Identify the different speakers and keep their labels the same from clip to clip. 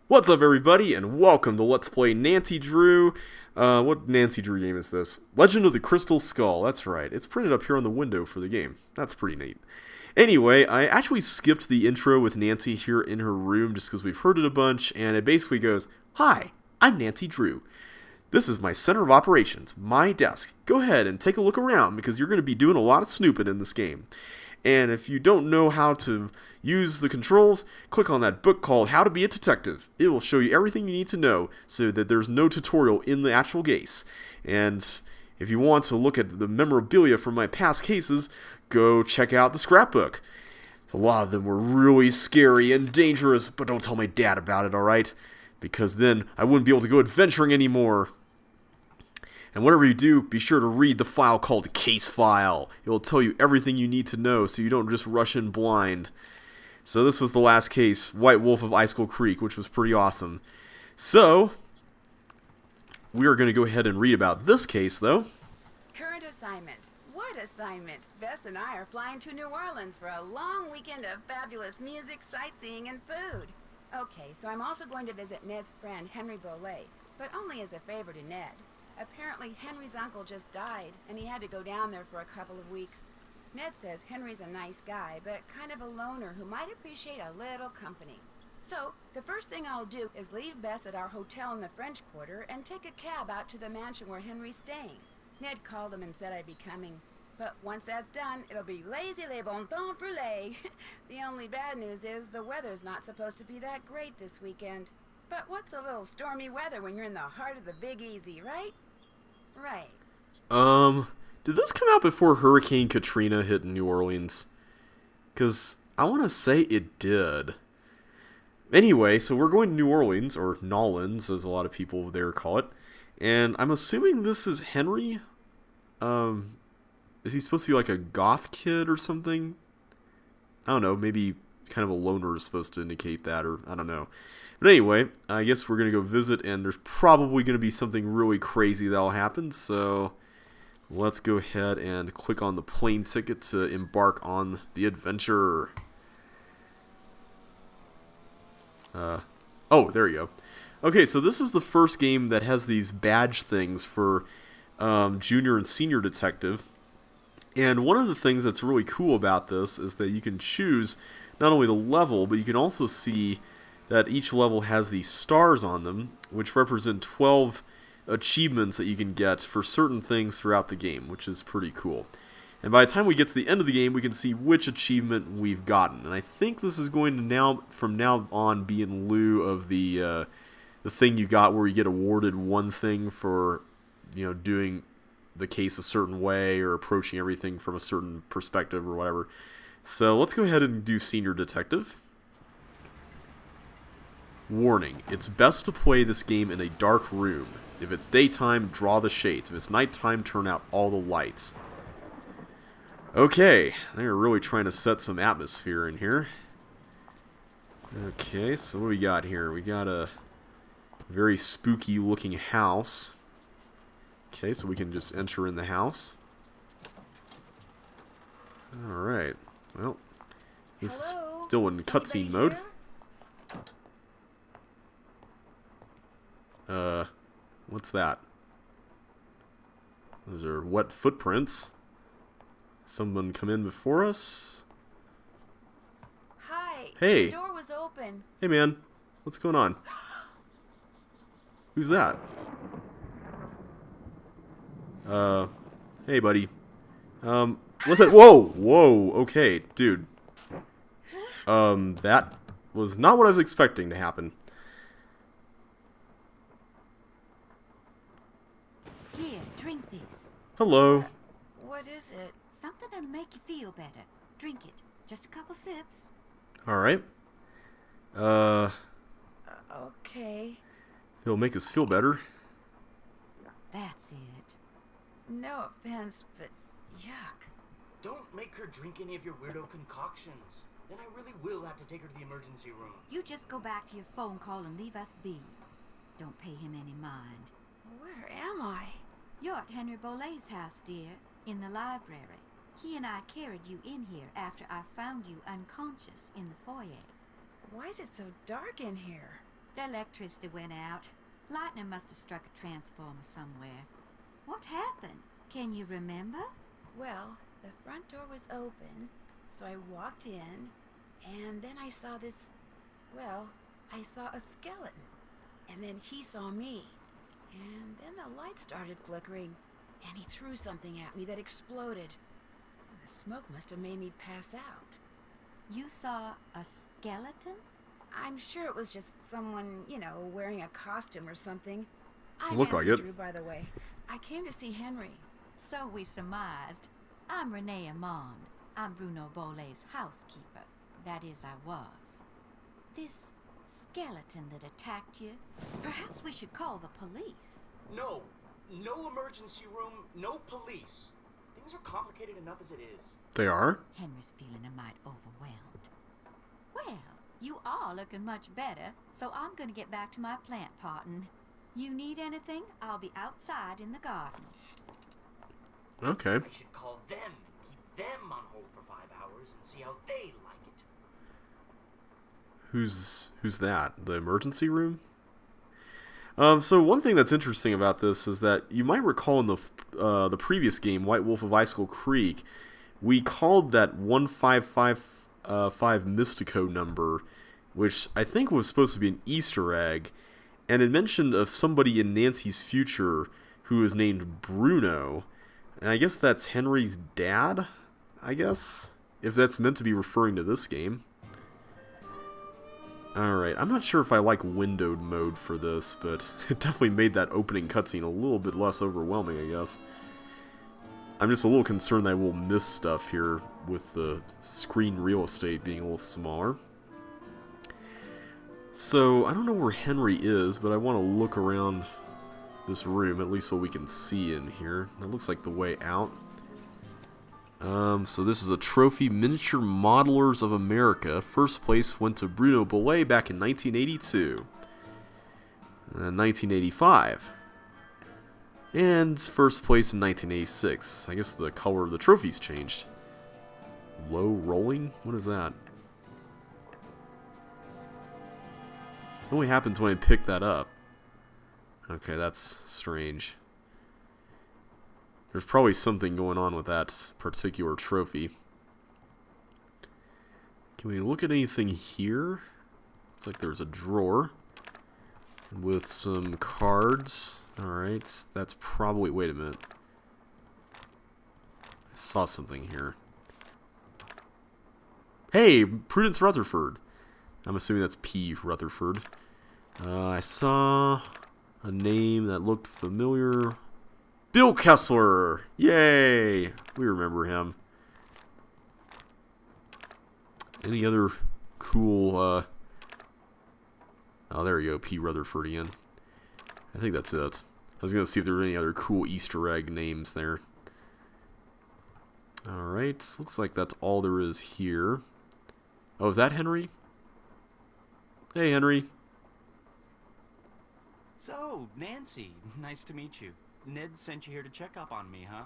Speaker 1: What's up, everybody, and welcome to Let's Play Nancy Drew. What Nancy Drew game is this? Legend of the Crystal Skull, that's right. It's printed up here on the window for the game. That's pretty neat. Anyway, I actually skipped the intro with Nancy here in her room just because we've heard it a bunch, and it basically goes, "Hi, I'm Nancy Drew. This is my center of operations, my desk. Go ahead and take a look around because you're going to be doing a lot of snooping in this game. And if you don't know how to use the controls, click on that book called How to Be a Detective. It will show you everything you need to know so that there's no tutorial in the actual case. And if you want to look at the memorabilia from my past cases, go check out the scrapbook. A lot of them were really scary and dangerous, but don't tell my dad about it, alright? Because then I wouldn't be able to go adventuring anymore. And whatever you do, be sure to read the file called Case File. It will tell you everything you need to know so you don't just rush in blind. So this was the last case, White Wolf of Icicle Creek, which was pretty awesome. So, we are going to go ahead and read about this case, though.
Speaker 2: Current assignment. What assignment? Bess and I are flying to New Orleans for a long weekend of fabulous music, sightseeing, and food. Okay, so I'm also going to visit Ned's friend, Henry Bolet, but only as a favor to Ned. Apparently, Henry's uncle just died, and he had to go down there for a couple of weeks. Ned says Henry's a nice guy, but kind of a loner who might appreciate a little company. So, the first thing I'll do is leave Bess at our hotel in the French Quarter and take a cab out to the mansion where Henry's staying. Ned called him and said I'd be coming. But once that's done, it'll be lazy les bon temps brûlés. The only bad news is the weather's not supposed to be that great this weekend. But what's a little stormy weather when you're in the heart of the Big Easy, right? Right.
Speaker 1: Did this come out before Hurricane Katrina hit New Orleans? Because I want to say it did. Anyway, so we're going to New Orleans, or Nolans, as a lot of people there call it. And I'm assuming this is Henry. Is he supposed to be like a goth kid or something? I don't know, maybe kind of a loner is supposed to indicate that, or I don't know. But anyway, I guess we're going to go visit, and there's probably going to be something really crazy that'll happen, so let's go ahead and click on the plane ticket to embark on the adventure. Oh, there you go. Okay, so this is the first game that has these badge things for junior and senior detective. And one of the things that's really cool about this is that you can choose not only the level, but you can also see that each level has these stars on them, which represent 12 achievements that you can get for certain things throughout the game, which is pretty cool. And by the time we get to the end of the game, we can see which achievement we've gotten. And I think this is going to from now on, be in lieu of the thing you got where you get awarded one thing for, doing the case a certain way or approaching everything from a certain perspective or whatever. So let's go ahead and do Senior Detective. Warning, it's best to play this game in a dark room. If it's daytime, draw the shades. If it's nighttime, turn out all the lights. Okay, they're really trying to set some atmosphere in here. Okay, so what do we got here? We got a very spooky looking house. Okay, so we can just enter in the house. Alright, well, this is still in cutscene mode. What's that? Those are wet footprints. Someone come in before us?
Speaker 2: Hi.
Speaker 1: Hey.
Speaker 2: The door was open.
Speaker 1: Hey, man. What's going on? Who's that? Hey, buddy. What's that? Whoa! Whoa, okay, dude. That was not what I was expecting to happen.
Speaker 3: Here, drink this.
Speaker 1: Hello.
Speaker 2: What is it?
Speaker 3: Something that'll make you feel better. Drink it. Just a couple sips.
Speaker 1: Alright.
Speaker 2: Okay.
Speaker 1: It'll make us feel better.
Speaker 3: That's it.
Speaker 2: No offense, but yuck.
Speaker 4: Don't make her drink any of your weirdo concoctions. Then I really will have to take her to the emergency room.
Speaker 3: You just go back to your phone call and leave us be. Don't pay him any mind.
Speaker 2: Where am I?
Speaker 3: You're at Henry Bolet's house, dear, in the library. He and I carried you in here after I found you unconscious in the foyer.
Speaker 2: Why is it so dark in here?
Speaker 3: The electricity went out. Lightning must have struck a transformer somewhere. What happened? Can you remember?
Speaker 2: Well, the front door was open, so I walked in, and then I saw this... Well, I saw a skeleton. And then he saw me. And then the light started flickering, and he threw something at me that exploded. The smoke must have made me pass out.
Speaker 3: You saw a skeleton?
Speaker 2: I'm sure it was just someone, you know, wearing a costume or something.
Speaker 1: Looked like it.
Speaker 2: Drew, by the way. I came to see Henry.
Speaker 3: So we surmised. I'm Renee Amand. I'm Bruno Bolet's housekeeper. That is, I was. This skeleton that attacked you, perhaps we should call the police.
Speaker 4: No. No emergency room, no police. Things are complicated enough as it is.
Speaker 1: They are?
Speaker 3: Henry's feeling a mite overwhelmed. Well, you are looking much better, so I'm going to get back to my plant potting. You need anything? I'll be outside in the garden.
Speaker 1: Okay.
Speaker 4: I should call them and keep them on hold for 5 hours and see how they like it.
Speaker 1: Who's that? The emergency room? So one thing that's interesting about this is that you might recall in the previous game, White Wolf of Icicle Creek, we called that 1555 Mystico number, which I think was supposed to be an Easter egg, and it mentioned of somebody in Nancy's future who is named Bruno, and I guess that's Henry's dad, I guess, if that's meant to be referring to this game. Alright, I'm not sure if I like windowed mode for this, but it definitely made that opening cutscene a little bit less overwhelming, I guess. I'm just a little concerned that I will miss stuff here with the screen real estate being a little smaller. So, I don't know where Henry is, but I want to look around this room, at least what we can see in here. That looks like the way out. So this is a trophy, Miniature Modelers of America. First place went to Bruno Bolet back in 1982. And 1985. And first place in 1986. I guess the color of the trophy's changed. Low rolling? What is that? What only happens when I pick that up? Okay, that's strange. There's probably something going on with that particular trophy. Can we look at anything here? Looks like there's a drawer with some cards. Alright, that's probably... Wait a minute. I saw something here. Hey, Prudence Rutherford. I'm assuming that's P. Rutherford. I saw a name that looked familiar. Bill Kessler! Yay! We remember him. Any other cool, Oh, there you go, P. Rutherford again. I think that's it. I was going to see if there were any other cool Easter egg names there. Alright, looks like that's all there is here. Oh, is that Henry? Hey, Henry.
Speaker 5: So, Nancy, nice to meet you. Ned sent you here to check up on me, huh?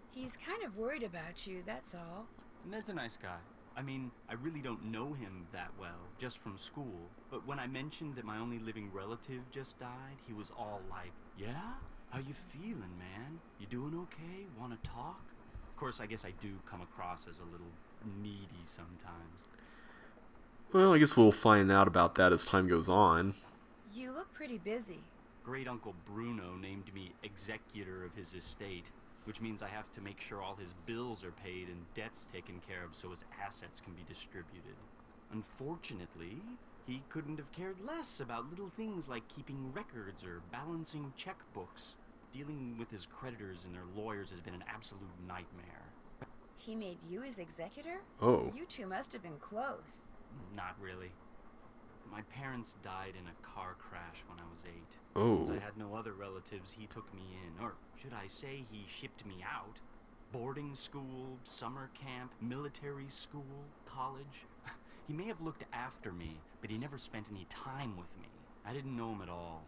Speaker 2: He's kind of worried about you, that's all.
Speaker 5: Ned's a nice guy. I mean, I really don't know him that well, just from school. But when I mentioned that my only living relative just died, he was all like, "Yeah? How you feeling, man? You doing okay? Wanna talk?" Of course, I guess I do come across as a little needy sometimes.
Speaker 1: Well, I guess we'll find out about that as time goes on.
Speaker 2: You look pretty busy.
Speaker 5: Great Uncle Bruno named me executor of his estate, which means I have to make sure all his bills are paid and debts taken care of so his assets can be distributed. Unfortunately, he couldn't have cared less about little things like keeping records or balancing checkbooks. Dealing with his creditors and their lawyers has been an absolute nightmare.
Speaker 2: He made you his executor?
Speaker 1: Oh.
Speaker 2: You two must have been close.
Speaker 5: Not really. My parents died in a car crash when I was 8.
Speaker 1: Oh.
Speaker 5: Since I had no other relatives, he took me in. Or should I say he shipped me out? Boarding school, summer camp, military school, college. He may have looked after me, but he never spent any time with me. I didn't know him at all.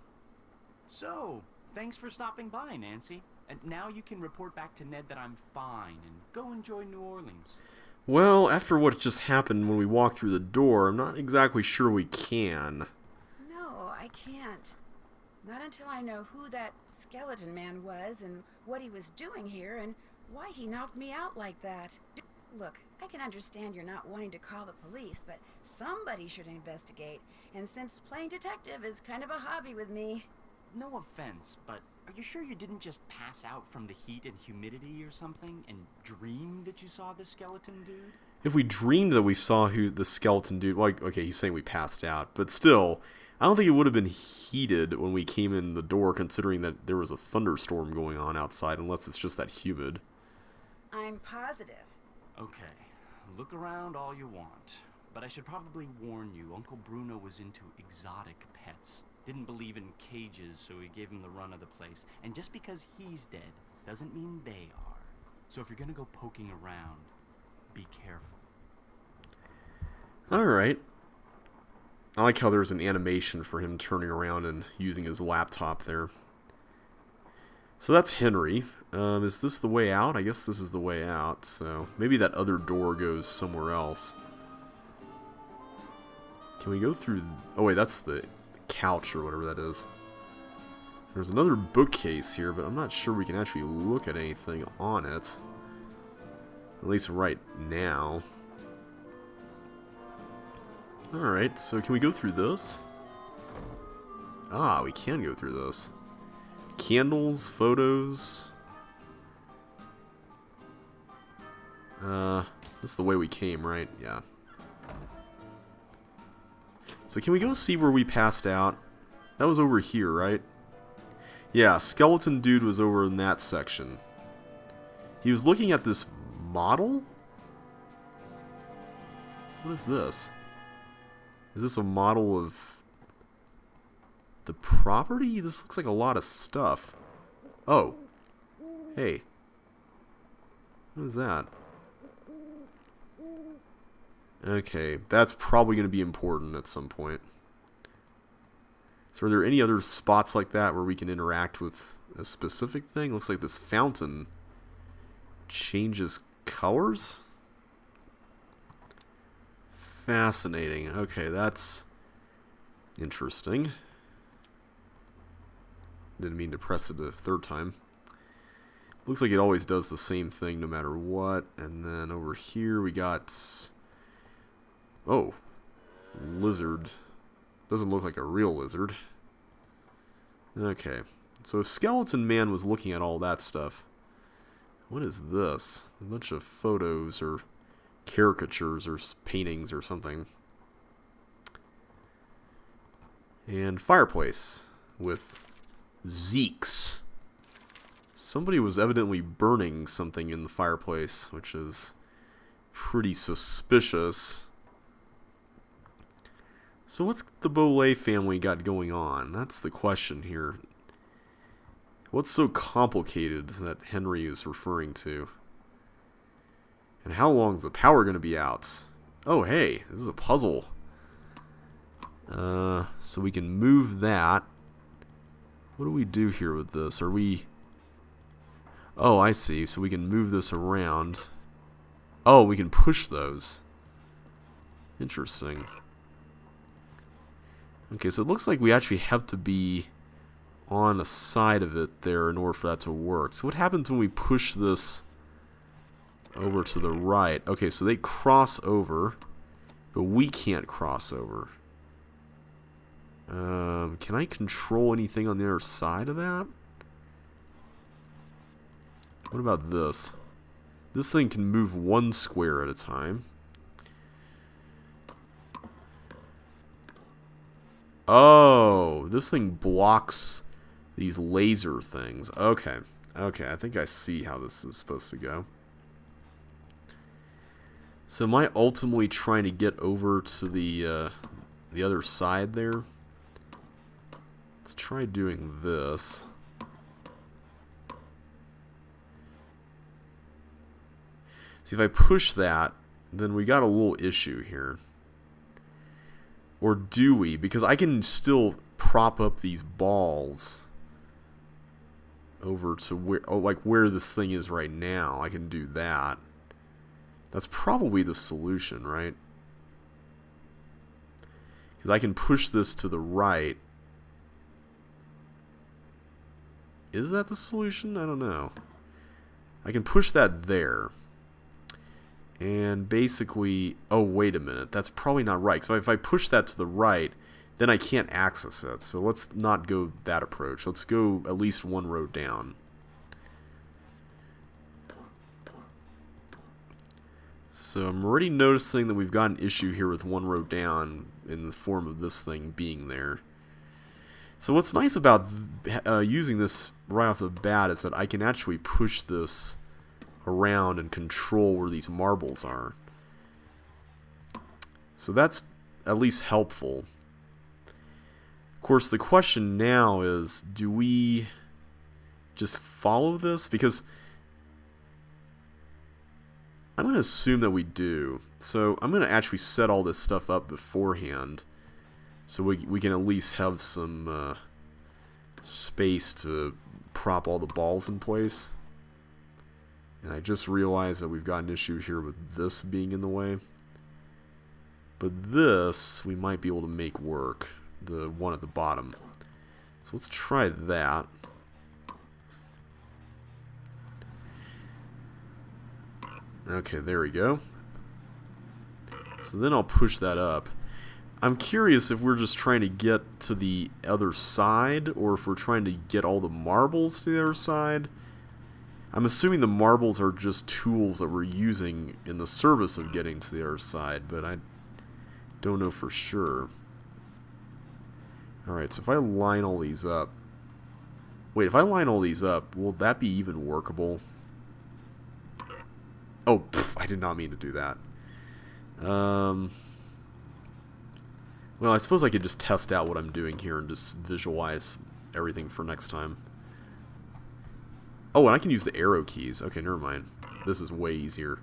Speaker 5: So, thanks for stopping by, Nancy. And now you can report back to Ned that I'm fine and go enjoy New Orleans.
Speaker 1: Well, after what just happened when we walked through the door, I'm not exactly sure we can.
Speaker 2: No, I can't. Not until I know who that skeleton man was and what he was doing here and why he knocked me out like that. Look, I can understand you're not wanting to call the police, but somebody should investigate. And since playing detective is kind of a hobby with me...
Speaker 5: No offense, but are you sure you didn't just pass out from the heat and humidity or something and dream that you saw the skeleton dude?
Speaker 1: If we dreamed that we saw who the skeleton dude... Well, okay, he's saying we passed out, but still, I don't think it would have been heated when we came in the door, considering that there was a thunderstorm going on outside, unless it's just that humid.
Speaker 2: I'm positive.
Speaker 5: Okay, look around all you want, but I should probably warn you, Uncle Bruno was into exotic pets. Didn't believe in cages, so he gave him the run of the place. And just because he's dead doesn't mean they are. So if you're gonna go poking around, be careful.
Speaker 1: Alright. I like how there's an animation for him turning around and using his laptop there. So that's Henry. Is this the way out? I guess this is the way out, so maybe that other door goes somewhere else. Can we go through... Oh wait, that's the couch or whatever that is. There's another bookcase here, but I'm not sure we can actually look at anything on it. At least right now. Alright, so can we go through this? Ah, we can go through this. Candles, photos. This is the way we came, right? Yeah. So can we go see where we passed out? That was over here, right? Yeah, skeleton dude was over in that section. He was looking at this model? What is this? Is this a model of the property? This looks like a lot of stuff. Oh. Hey. What is that? Okay, that's probably going to be important at some point. So are there any other spots like that where we can interact with a specific thing? Looks like this fountain changes colors? Fascinating. Okay, that's interesting. Didn't mean to press it a third time. Looks like it always does the same thing no matter what. And then over here we got... Oh. Lizard. Doesn't look like a real lizard. Okay. So Skeleton Man was looking at all that stuff. What is this? A bunch of photos or caricatures or paintings or something. And fireplace with Zeeks. Somebody was evidently burning something in the fireplace, which is pretty suspicious. So what's the Bolay family got going on? That's the question here. What's so complicated that Henry is referring to? And how long is the power going to be out? Oh, hey, this is a puzzle. So we can move that. What do we do here with this? Are we... Oh, I see. So we can move this around. Oh, we can push those. Interesting. Okay, so it looks like we actually have to be on a side of it there in order for that to work. So what happens when we push this over to the right? Okay, so they cross over, but we can't cross over. Can I control anything on the other side of that? What about this? This thing can move one square at a time. Oh, this thing blocks these laser things. Okay. Okay, I think I see how this is supposed to go. So am I ultimately trying to get over to the other side there? Let's try doing this. See, if I push that, then we got a little issue here. Or do we? Because I can still prop up these balls over to where, oh, like where this thing is right now. I can do that. That's probably the solution, right? Because I can push this to the right Is that the solution? I don't know. I can push that there. And basically... Oh, wait a minute. That's probably not right. So if I push that to the right, then I can't access it. So let's not go that approach. Let's go at least one row down. So I'm already noticing that we've got an issue here with one row down in the form of this thing being there. So what's nice about using this right off the bat is that I can actually push this around and control where these marbles are. So that's at least helpful. Of course, the question now is, do we just follow this? Because I'm going to assume that we do. So I'm going to actually set all this stuff up beforehand, so we can at least have some space to prop all the balls in place. And I just realized that we've got an issue here with this being in the way. But this, we might be able to make work. The one at the bottom. So let's try that. Okay, there we go. So then I'll push that up. I'm curious if we're just trying to get to the other side, or if we're trying to get all the marbles to the other side. I'm assuming the marbles are just tools that we're using in the service of getting to the other side, but I don't know for sure. Alright, so if I line all these up... Wait, if I line all these up, will that be even workable? Oh, I did not mean to do that. Well, I suppose I could just test out what I'm doing here and just visualize everything for next time. Oh, and I can use the arrow keys. Okay, never mind. This is way easier.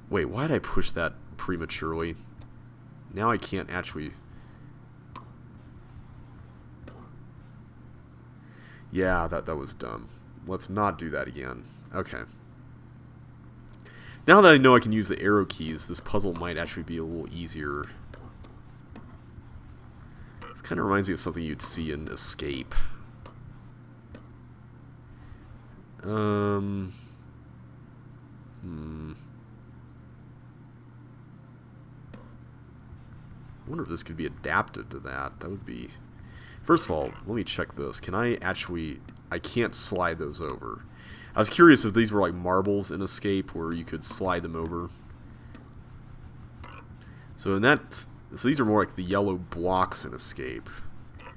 Speaker 1: Wait, why did I push that prematurely? Now I can't actually... Yeah, that was dumb. Let's not do that again. Okay. Now that I know I can use the arrow keys, this puzzle might actually be a little easier. This kind of reminds me of something you'd see in Escape. I wonder if this could be adapted to that. That would be... First of all, let me check this. Can I actually... I can't slide those over. I was curious if these were like marbles in Escape where you could slide them over. So in that... So these are more like the yellow blocks in Escape,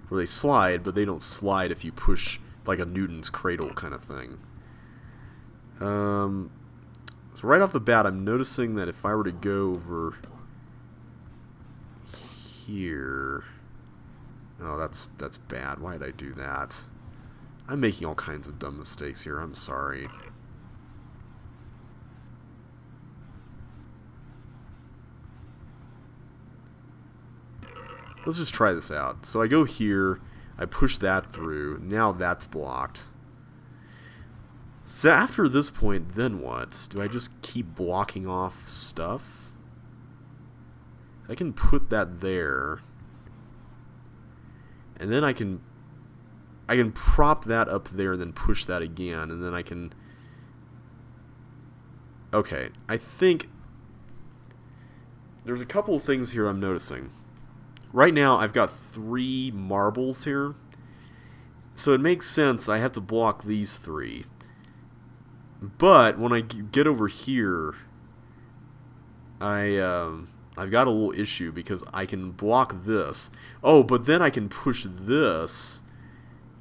Speaker 1: where they slide, but they don't slide if you push like a Newton's cradle kind of thing. So right off the bat, I'm noticing that if I were to go over here... Oh, that's bad. Why did I do that? I'm making all kinds of dumb mistakes here. I'm sorry. Let's just try this out. So I go here, I push that through, now that's blocked. So after this point, then what? Do I just keep blocking off stuff? So I can put that there. And then I can prop that up there and then push that again, and then I can... Okay, I think there's a couple of things here I'm noticing. Right now, I've got 3 marbles here, so it makes sense I have to block these 3. But when I get over here, I've got a little issue because I can block this. Oh, but then I can push this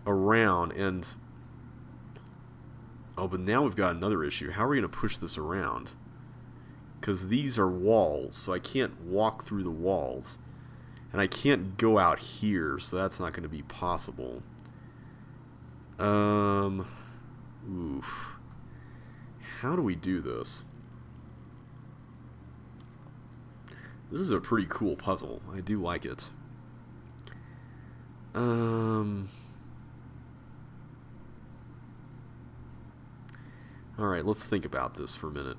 Speaker 1: around and... Oh, but now we've got another issue. How are we going to push this around? Because these are walls, so I can't walk through the walls. And I can't go out here, so that's not going to be possible. Oof. How do we do this? This is a pretty cool puzzle. I do like it. Alright, let's think about this for a minute.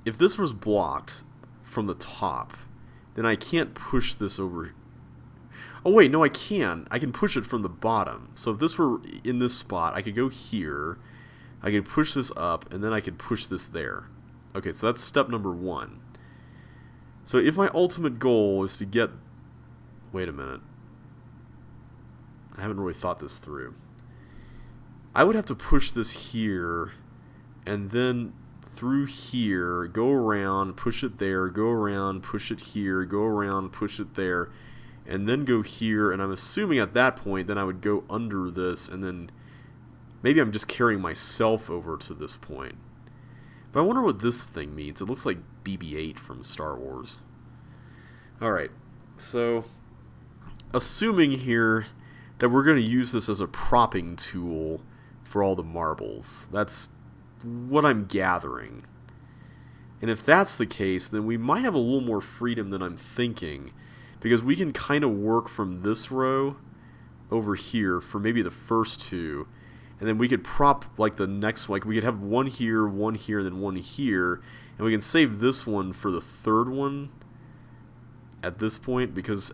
Speaker 1: If this was blocked from the top, then I can't push this over. Oh wait, no I can. I can push it from the bottom. So if this were in this spot, I could go here, I could push this up, and then I could push this there. Okay, so that's step number 1. So if my ultimate goal is to get... Wait a minute. I haven't really thought this through. I would have to push this here, and then through here, go around, push it there, go around, push it here, go around, push it there, and then go here, and I'm assuming at that point, then I would go under this, and then maybe I'm just carrying myself over to this point. But I wonder what this thing means. It looks like BB-8 from Star Wars. Alright, so assuming here that we're going to use this as a propping tool for all the marbles. That's what I'm gathering. And if that's the case, then we might have a little more freedom than I'm thinking, because we can kind of work from this row over here for maybe the first 2, and then we could prop like the next, like we could have one here, then one here, and we can save this one for the third one at this point, because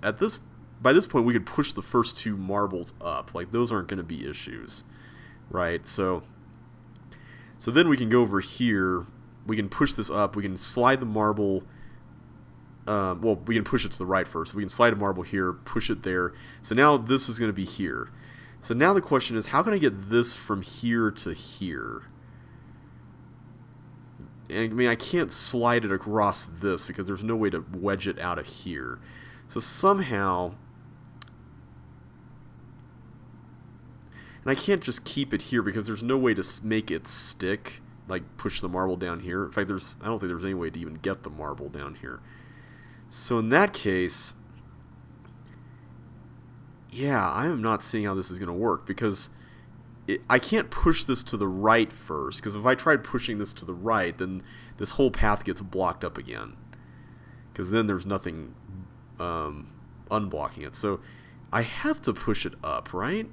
Speaker 1: by this point we could push the first 2 marbles up. Like those aren't going to be issues, right? So then we can go over here, we can push this up, we can slide the marble, well, we can push it to the right first. We can slide a marble here, push it there. So now this is going to be here. So now the question is, how can I get this from here to here? And, I mean, I can't slide it across this because there's no way to wedge it out of here. So somehow... And I can't just keep it here because there's no way to make it stick, like push the marble down here. In fact, I don't think there's any way to even get the marble down here. So in that case, yeah, I am not seeing how this is going to work, because I can't push this to the right first, because if I tried pushing this to the right, then this whole path gets blocked up again, because then there's nothing unblocking it. So I have to push it up, right?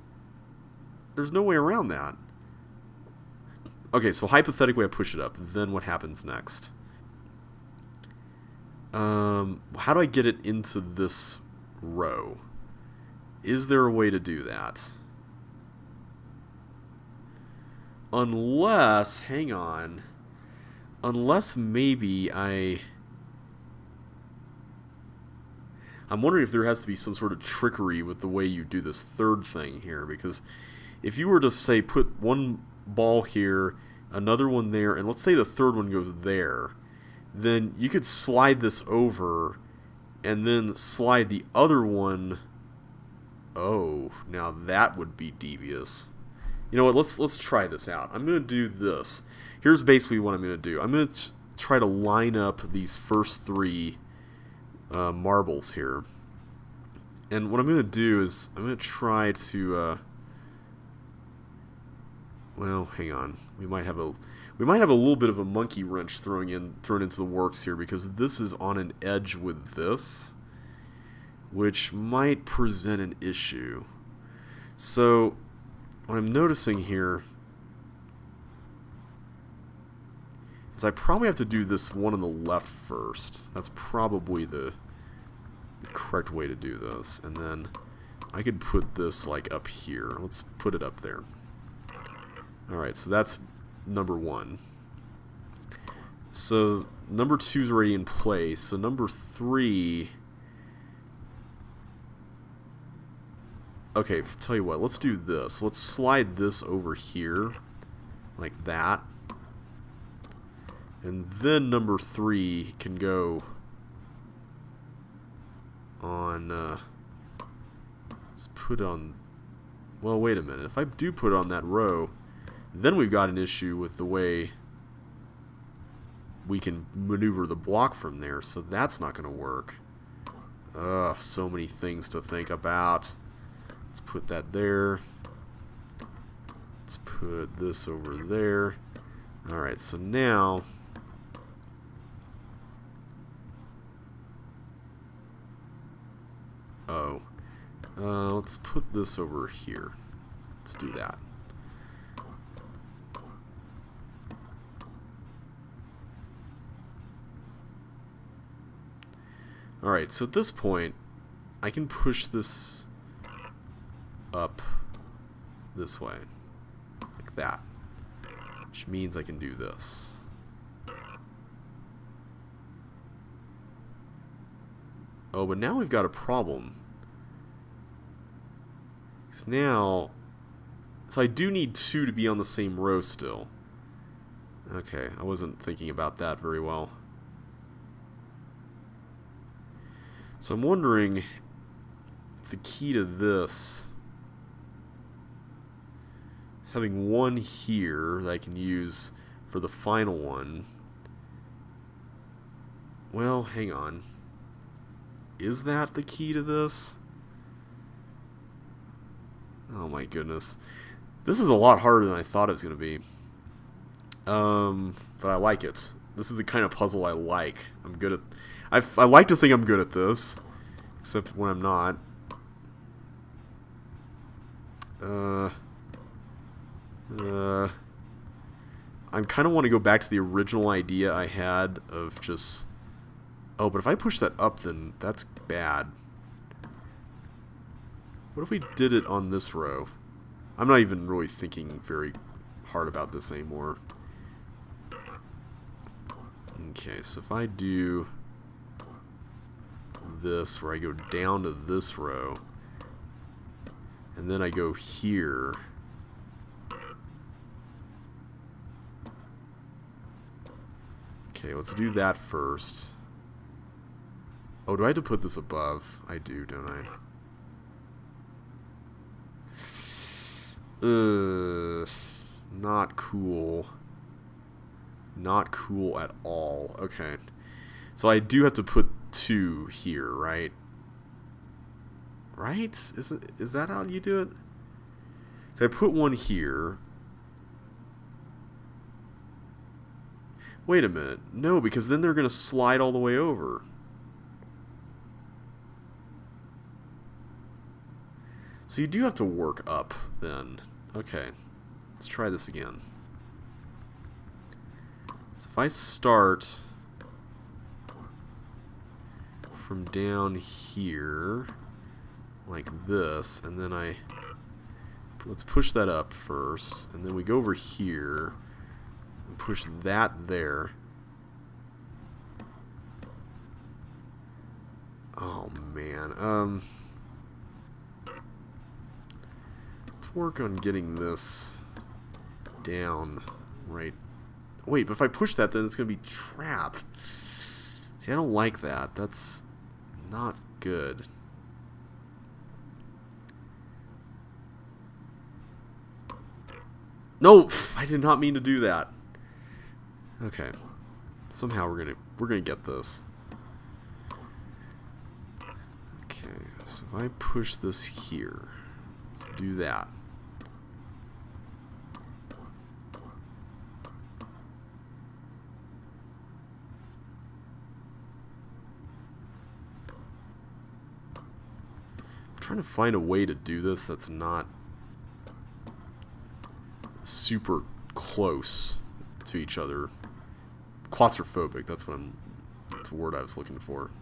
Speaker 1: There's no way around that. Okay, so hypothetically I push it up, then what happens next? How do I get it into this row? Is there a way to do that? Unless, hang on, unless maybe I'm wondering if there has to be some sort of trickery with the way you do this third thing here, because if you were to, say, put one ball here, another one there, and let's say the third one goes there, then you could slide this over and then slide the other one. Oh, now that would be devious. You know what, let's try this out. I'm going to do this. Here's basically what I'm going to do. I'm going to try to line up these first 3 marbles here. And what I'm going to do is I'm going to try to... well, hang on. We might have a little bit of a monkey wrench thrown into the works here, because this is on an edge with this, which might present an issue. So what I'm noticing here is I probably have to do this one on the left first. That's probably the correct way to do this. And then I could put this like up here. Let's put it up there. Alright, so that's number 1. So number 2 is already in place. So number 3... Okay, tell you what, let's do this. Let's slide this over here, like that. And then number 3 can go on, let's put on, well, wait a minute. If I do put it on that row, then we've got an issue with the way we can maneuver the block from there, so that's not going to work. Ugh, so many things to think about. Let's put that there. Let's put this over there. Alright, so now... Oh. Let's put this over here. Let's do that. Alright, so at this point, I can push this up this way. Like that. Which means I can do this. Oh, but now we've got a problem. So now... So I do need 2 to be on the same row still. Okay, I wasn't thinking about that very well. So I'm wondering if the key to this is having 1 here that I can use for the final one. Well, hang on. Is that the key to this? Oh my goodness. This is a lot harder than I thought it was going to be. But I like it. This is the kind of puzzle I like. I'm good at... I like to think I'm good at this. Except when I'm not. I kind of want to go back to the original idea I had of just... Oh, but if I push that up, then that's bad. What if we did it on this row? I'm not even really thinking very hard about this anymore. Okay, so if I do this, where I go down to this row, and then I go here... Okay, let's do that first. Oh, do I have to put this above? I do, don't I? Not cool. Not cool at all. Okay. So I do have to put 2 here, right? Right? Is that how you do it? So I put 1 here. Wait a minute. No, because then they're going to slide all the way over. So you do have to work up, then. Okay. Let's try this again. So if I start from down here, like this, and then let's push that up first, and then we go over here, and push that there. Oh, man. Let's work on getting this down right. Wait, but if I push that, then it's going to be trapped. See, I don't like that. That's not good. No, I did not mean to do that. Okay. Somehow we're gonna get this. Okay, so if I push this here, let's do that. I'm trying to find a way to do this that's not super close to each other. Claustrophobic, that's a word I was looking for.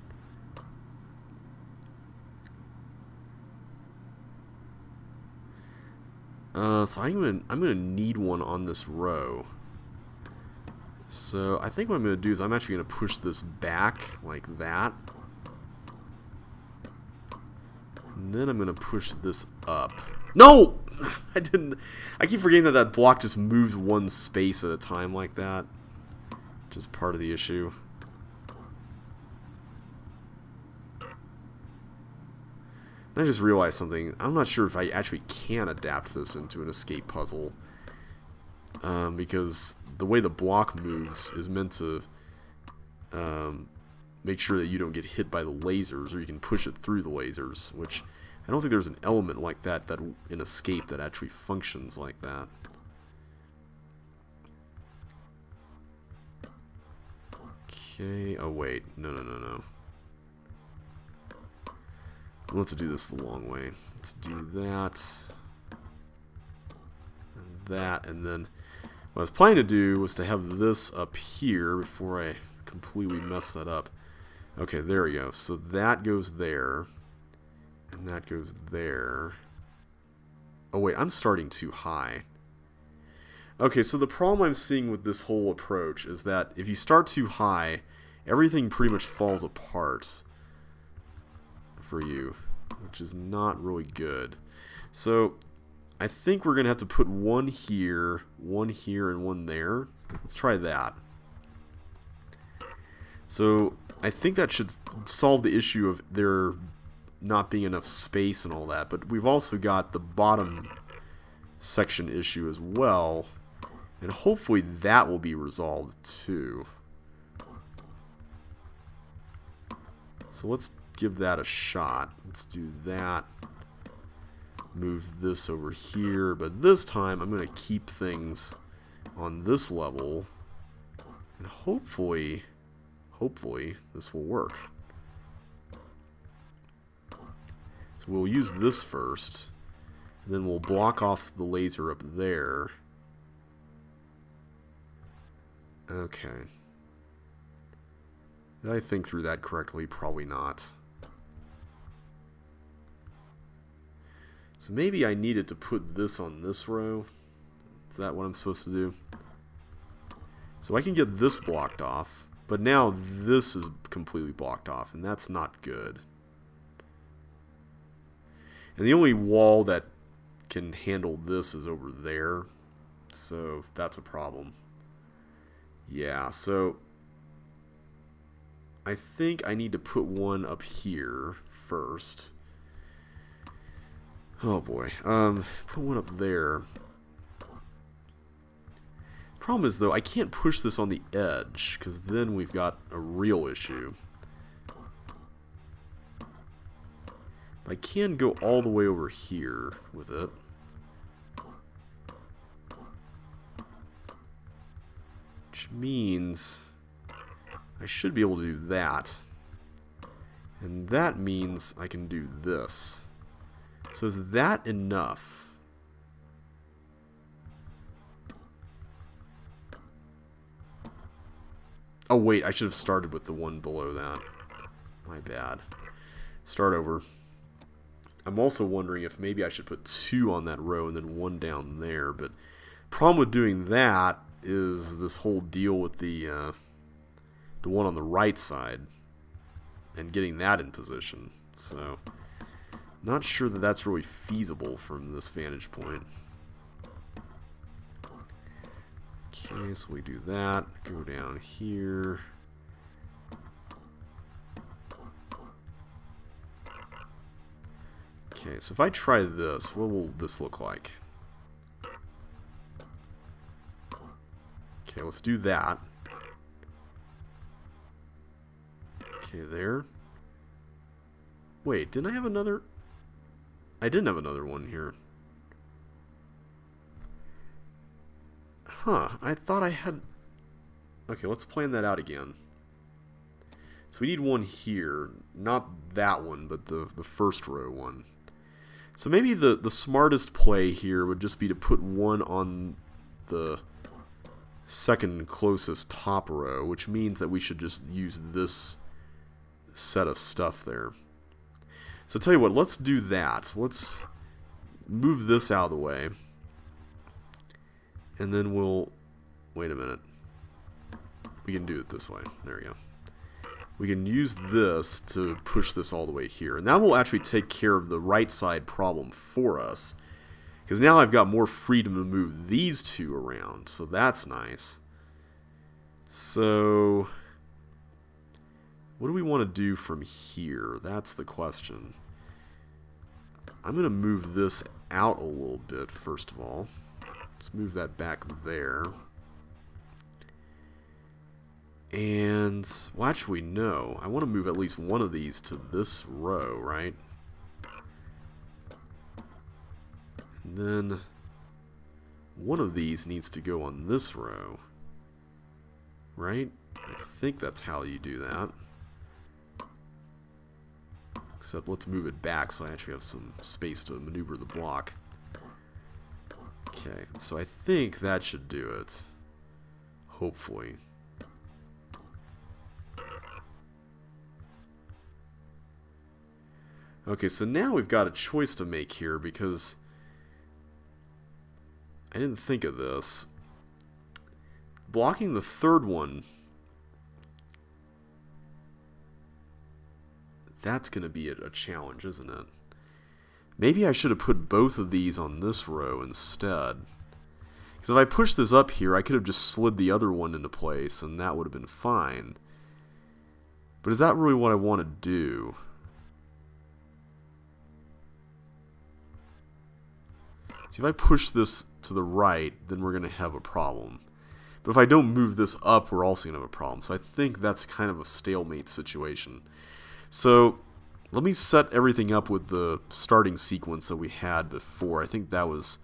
Speaker 1: So I'm gonna need one on this row. So I think what I'm gonna do is I'm actually gonna push this back like that. And then I'm gonna push this up. No! I didn't. I keep forgetting that that block just moves one space at a time like that. Which is part of the issue. And I just realized something. I'm not sure if I actually can adapt this into an escape puzzle. Because the way the block moves is meant to make sure that you don't get hit by the lasers, or you can push it through the lasers, which I don't think there's an element like that in Escape that actually functions like that. Okay, oh wait, no. Let's do this the long way. Let's do that, and then what I was planning to do was to have this up here before I completely mess that up. Okay, there we go. So that goes there. And that goes there. Oh wait, I'm starting too high. Okay, so the problem I'm seeing with this whole approach is that if you start too high, everything pretty much falls apart for you, which is not really good. So I think we're going to have to put one here, and one there. Let's try that. So I think that should solve the issue of there not being enough space and all that. But we've also got the bottom section issue as well. And hopefully that will be resolved too. So let's give that a shot. Let's do that. Move this over here. But this time I'm going to keep things on this level. And hopefully this will work. So we'll use this first. And then we'll block off the laser up there. Okay. Did I think through that correctly? Probably not. So maybe I needed to put this on this row. Is that what I'm supposed to do? So I can get this blocked off. But now this is completely blocked off. And that's not good. And the only wall that can handle this is over there. So that's a problem. Yeah, so I think I need to put one up here first. Oh boy. Put one up there. Problem is though, I can't push this on the edge, because then we've got a real issue. I can go all the way over here with it. Which means I should be able to do that. And that means I can do this. So is that enough? Oh wait, I should have started with the one below that. My bad. Start over. I'm also wondering if maybe I should put two on that row and then one down there. But problem with doing that is this whole deal with the one on the right side and getting that in position. So not sure that that's really feasible from this vantage point. Okay, so we do that. Go down here. Okay, so if I try this, what will this look like? Okay, let's do that. Okay, there. Wait, didn't I have another? I didn't have another one here. Huh, I thought I had... Okay, let's plan that out again. So we need one here. Not that one, but the first row one. So maybe the smartest play here would just be to put one on the second closest top row, which means that we should just use this set of stuff there. So tell you what, let's do that. Let's move this out of the way. And then we'll... Wait a minute. We can do it this way. There we go. We can use this to push this all the way here. And that will actually take care of the right side problem for us. Because now I've got more freedom to move these two around. So that's nice. So what do we want to do from here? That's the question. I'm going to move this out a little bit first of all. Let's move that back there. And, well, actually, no. I want to move at least one of these to this row, right? And then one of these needs to go on this row. Right? I think that's how you do that. Except let's move it back so I actually have some space to maneuver the block. Okay, so I think that should do it. Hopefully. Okay, so now we've got a choice to make here because I didn't think of this. Blocking the third one, that's going to be a challenge, isn't it? Maybe I should have put both of these on this row instead. Because if I push this up here, I could have just slid the other one into place, and that would have been fine. But is that really what I want to do? See, if I push this to the right, then we're going to have a problem. But if I don't move this up, we're also going to have a problem. So I think that's kind of a stalemate situation. So let me set everything up with the starting sequence that we had before. I think that was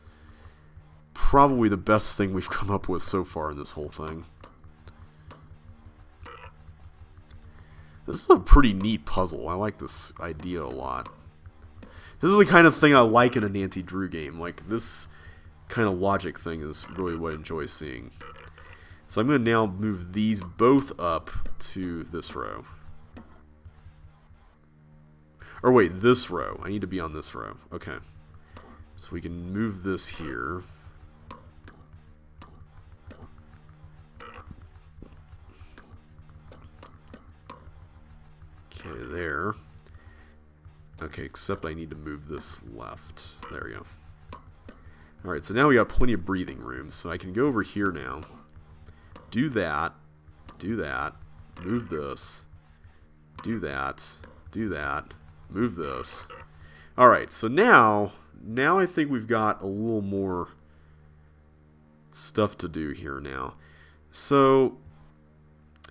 Speaker 1: probably the best thing we've come up with so far in this whole thing. This is a pretty neat puzzle. I like this idea a lot. This is the kind of thing I like in a Nancy Drew game. Like, this kind of logic thing is really what I enjoy seeing. So I'm going to now move these both up to this row. Or wait, this row. I need to be on this row. Okay. So we can move this here. Okay, there. Okay, except I need to move this left. There we go. Alright, so now we got plenty of breathing room. So I can go over here now. Do that. Do that. Move this. Do that. Do that. Move this. Alright, so now I think we've got a little more stuff to do here now. So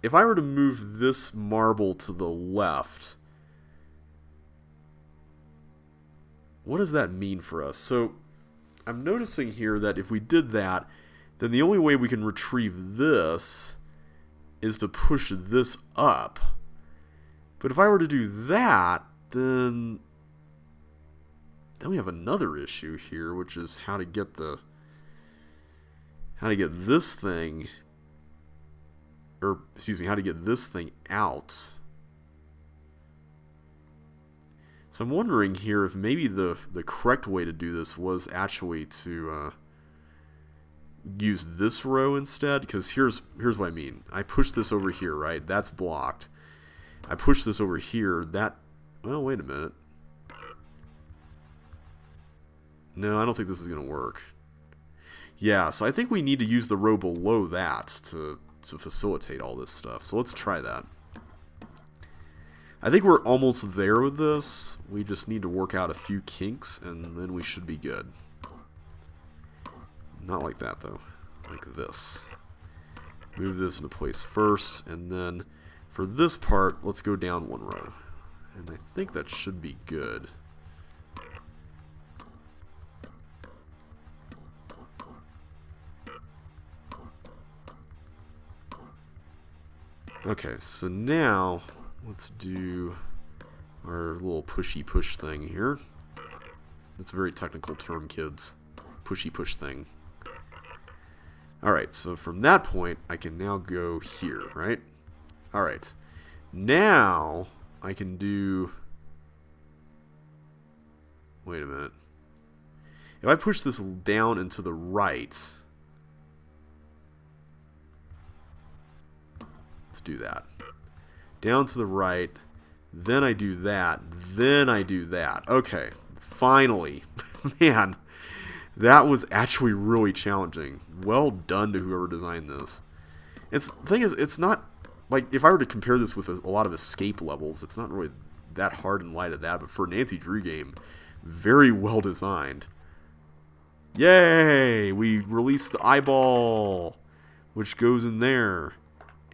Speaker 1: if I were to move this marble to the left, what does that mean for us? So I'm noticing here that if we did that, then the only way we can retrieve this is to push this up. But if I were to do that, then we have another issue here, which is how to get this thing, or excuse me, how to get this thing out. So I'm wondering here if maybe the correct way to do this was actually to use this row instead, because here's what I mean. I push this over here, right? That's blocked. I push this over here. That, well, wait a minute. No, I don't think this is going to work. Yeah, so I think we need to use the row below that to facilitate all this stuff. So let's try that. I think we're almost there with this. We just need to work out a few kinks, and then we should be good. Not like that, though. Like this. Move this into place first, and then for this part, let's go down one row. And I think that should be good. Okay, so now let's do our little pushy push thing here. That's a very technical term, kids. Pushy push thing. Alright, so from that point, I can now go here, right? Alright. Now, I can do... Wait a minute. If I push this down and to the right... Let's do that. Down to the right, then I do that, then I do that. Okay, finally. Man, that was actually really challenging. Well done to whoever designed this. The thing is, it's not, like, if I were to compare this with a lot of escape levels, it's not really that hard in light of that, but for a Nancy Drew game, very well designed. Yay! We released the eyeball, which goes in there.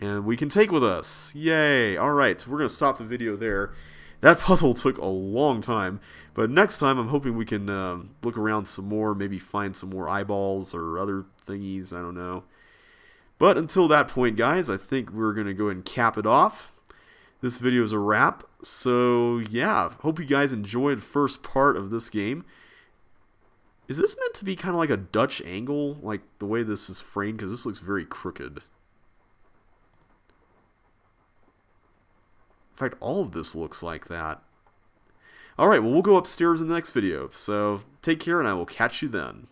Speaker 1: And we can take with us. Yay! Alright, so we're going to stop the video there. That puzzle took a long time. But next time, I'm hoping we can look around some more, maybe find some more eyeballs or other thingies, I don't know. But until that point, guys, I think we're going to go ahead and cap it off. This video is a wrap. So, yeah, hope you guys enjoyed the first part of this game. Is this meant to be kind of like a Dutch angle, like the way this is framed? Because this looks very crooked. In fact, all of this looks like that. Alright, well, we'll go upstairs in the next video. So, take care, and I will catch you then.